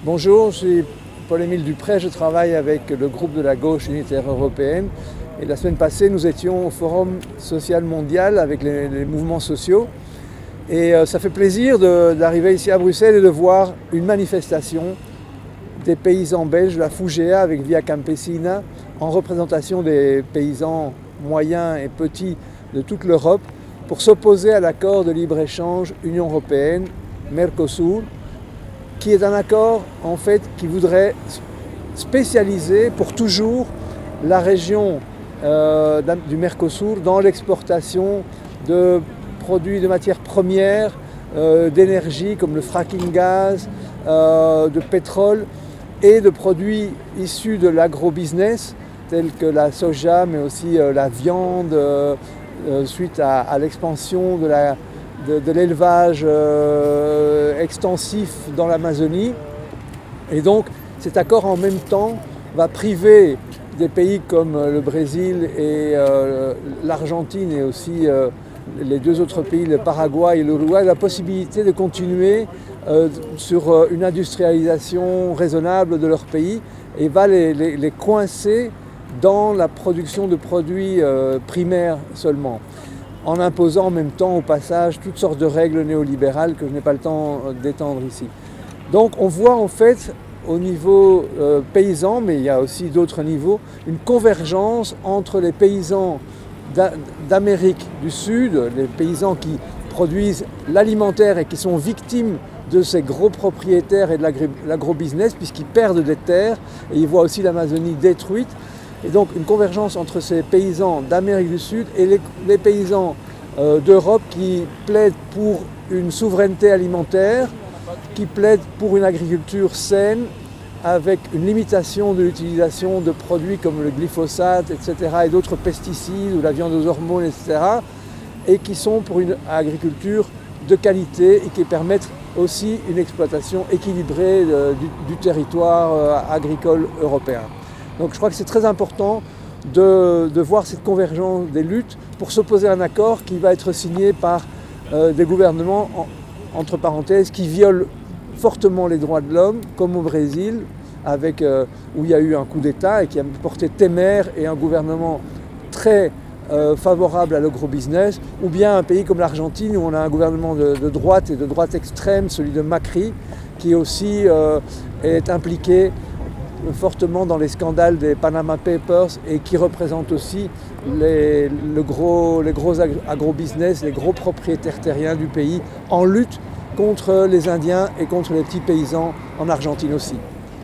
Bonjour, je suis Paul-Émile Dupré, je travaille avec le groupe de la gauche unitaire européenne. Et la semaine passée, nous étions au Forum social mondial avec les mouvements sociaux. Et ça fait plaisir d'arriver ici à Bruxelles et de voir une manifestation des paysans belges, la Fougea avec Via Campesina, en représentation des paysans moyens et petits de toute l'Europe, pour s'opposer à l'accord de libre-échange Union européenne-Mercosur, qui est un accord en fait qui voudrait spécialiser pour toujours la région du Mercosur dans l'exportation de produits de matières premières, d'énergie comme le fracking gaz, de pétrole et de produits issus de l'agro-business tels que la soja mais aussi la viande suite à l'expansion de l'élevage extensif dans l'Amazonie. Et donc cet accord en même temps va priver des pays comme le Brésil et l'Argentine et aussi les deux autres pays, le Paraguay et l'Uruguay, la possibilité de continuer sur une industrialisation raisonnable de leur pays et va les coincer dans la production de produits primaires seulement, en imposant en même temps au passage toutes sortes de règles néolibérales que je n'ai pas le temps d'étendre ici. Donc on voit en fait au niveau paysan, mais il y a aussi d'autres niveaux, une convergence entre les paysans d'Amérique du Sud, les paysans qui produisent l'alimentaire et qui sont victimes de ces gros propriétaires et de l'agro-business puisqu'ils perdent des terres et ils voient aussi l'Amazonie détruite. Et donc une convergence entre ces paysans d'Amérique du Sud et les paysans d'Europe qui plaident pour une souveraineté alimentaire, qui plaident pour une agriculture saine avec une limitation de l'utilisation de produits comme le glyphosate, etc. et d'autres pesticides ou la viande aux hormones, etc. et qui sont pour une agriculture de qualité et qui permettent aussi une exploitation équilibrée du territoire agricole européen. Donc je crois que c'est très important de voir cette convergence des luttes pour s'opposer à un accord qui va être signé par des gouvernements, entre parenthèses, qui violent fortement les droits de l'homme, comme au Brésil, où il y a eu un coup d'État et qui a porté Temer et un gouvernement très favorable à l'agro-business, ou bien un pays comme l'Argentine où on a un gouvernement de droite et de droite extrême, celui de Macri, qui aussi est impliqué fortement dans les scandales des Panama Papers et qui représente aussi les gros agro-business, les gros propriétaires terriens du pays en lutte contre les Indiens et contre les petits paysans en Argentine aussi.